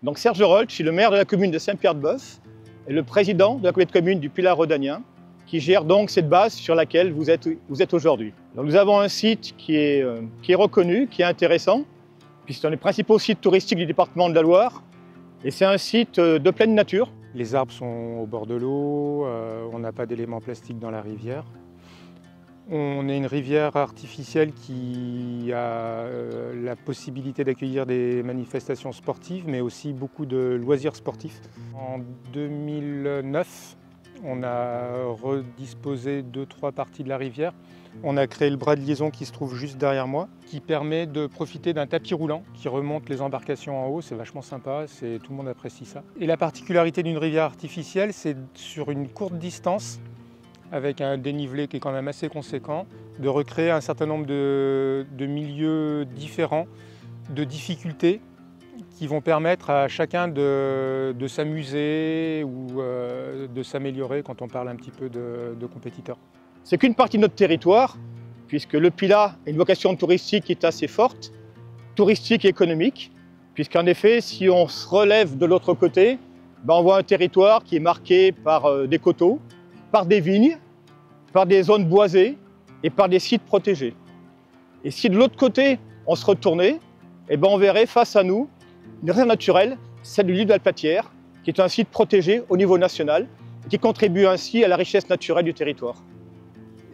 Donc Serge Rolt, je suis le maire de la commune de Saint-Pierre-de-Boeuf et le président de la communauté de communes du Pilat Rhodanien, qui gère donc cette base sur laquelle vous êtes aujourd'hui. Nous avons un site qui est reconnu, qui est intéressant, puisque c'est un des principaux sites touristiques du département de la Loire, et c'est un site de pleine nature. Les arbres sont au bord de l'eau, on n'a pas d'éléments plastiques dans la rivière. On est une rivière artificielle qui a la possibilité d'accueillir des manifestations sportives, mais aussi beaucoup de loisirs sportifs. En 2009, on a redisposé 2-3 parties de la rivière. On a créé le bras de liaison qui se trouve juste derrière moi, qui permet de profiter d'un tapis roulant qui remonte les embarcations en haut. C'est vachement sympa, tout le monde apprécie ça. Et la particularité d'une rivière artificielle, c'est sur une courte distance, avec un dénivelé qui est quand même assez conséquent, de recréer un certain nombre de milieux différents, de difficultés, qui vont permettre à chacun de s'amuser ou de s'améliorer quand on parle un petit peu de compétiteurs. C'est qu'une partie de notre territoire, puisque le Pilat a une vocation touristique qui est assez forte, touristique et économique, puisqu'en effet, si on se relève de l'autre côté, on voit un territoire qui est marqué par des coteaux, par des vignes, par des zones boisées et par des sites protégés. Et si de l'autre côté, on se retournait, on verrait face à nous une réserve naturelle, celle du Lieu de l'Alpatière, qui est un site protégé au niveau national et qui contribue ainsi à la richesse naturelle du territoire.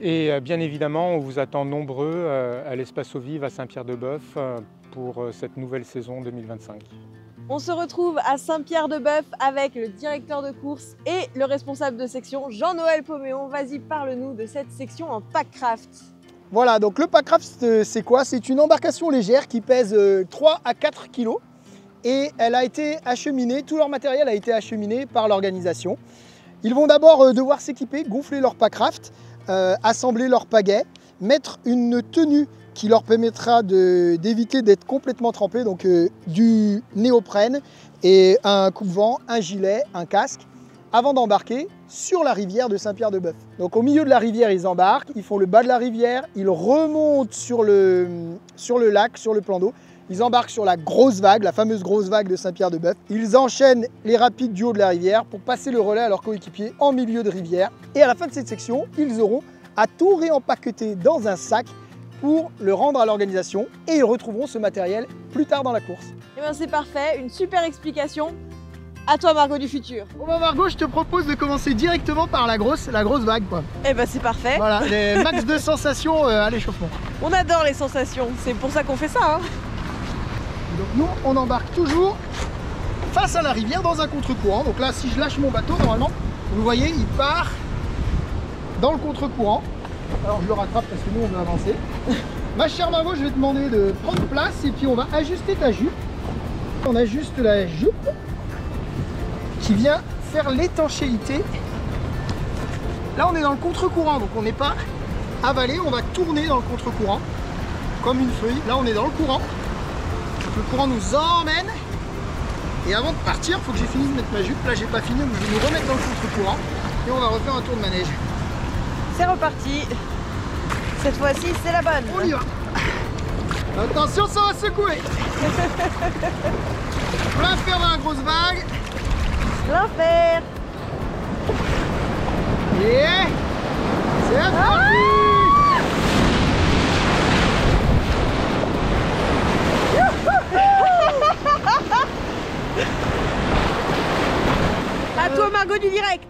Et bien évidemment, on vous attend nombreux à l'Espace Eaux Vives à Saint-Pierre-de-Boeuf pour cette nouvelle saison 2025. On se retrouve à Saint-Pierre-de-Boeuf avec le directeur de course et le responsable de section, Jean-Noël Poméon. Vas-y, parle-nous de cette section en pack-craft. Voilà, donc le pack-craft, c'est quoi? C'est une embarcation légère qui pèse 3 à 4 kg et elle a été acheminée, tout leur matériel a été acheminé par l'organisation. Ils vont d'abord devoir s'équiper, gonfler leur pack-craft, assembler leur pagaie, mettre une tenue qui leur permettra d'éviter d'être complètement trempés, donc du néoprène et un coupe-vent, un gilet, un casque, avant d'embarquer sur la rivière de Saint-Pierre-de-Boeuf. Donc au milieu de la rivière, ils embarquent, ils font le bas de la rivière, ils remontent sur le lac, sur le plan d'eau, ils embarquent sur la grosse vague, la fameuse grosse vague de Saint-Pierre-de-Boeuf. Ils enchaînent les rapides du haut de la rivière pour passer le relais à leurs coéquipiers en milieu de rivière. Et à la fin de cette section, ils auront à tout réempaqueter dans un sac pour le rendre à l'organisation et ils retrouveront ce matériel plus tard dans la course. Eh bien c'est parfait, une super explication. À toi Margot du futur. Bon bah Margot, je te propose de commencer directement par la grosse vague quoi. Eh ben c'est parfait. Voilà, les max de sensations à l'échauffement. On adore les sensations, c'est pour ça qu'on fait ça. Hein. Donc nous, on embarque toujours face à la rivière dans un contre-courant. Donc là, si je lâche mon bateau, normalement, vous voyez, il part dans le contre-courant. Alors je le rattrape parce que nous on veut avancer. Ma chère Margot, je vais te demander de prendre place et puis on va ajuster ta jupe. On ajuste la jupe qui vient faire l'étanchéité. Là on est dans le contre-courant, donc on n'est pas avalé, on va tourner dans le contre-courant comme une feuille. Là on est dans le courant. Donc le courant nous emmène. Et avant de partir, il faut que j'ai fini de mettre ma jupe. Là j'ai pas fini, donc je vais nous remettre dans le contre-courant et on va refaire un tour de manège. C'est reparti. Cette fois-ci, c'est la bonne. On y va. Attention, ça va secouer. Plein fer dans la grosse vague. Plein fer. Et c'est parti. À toi Margot du direct.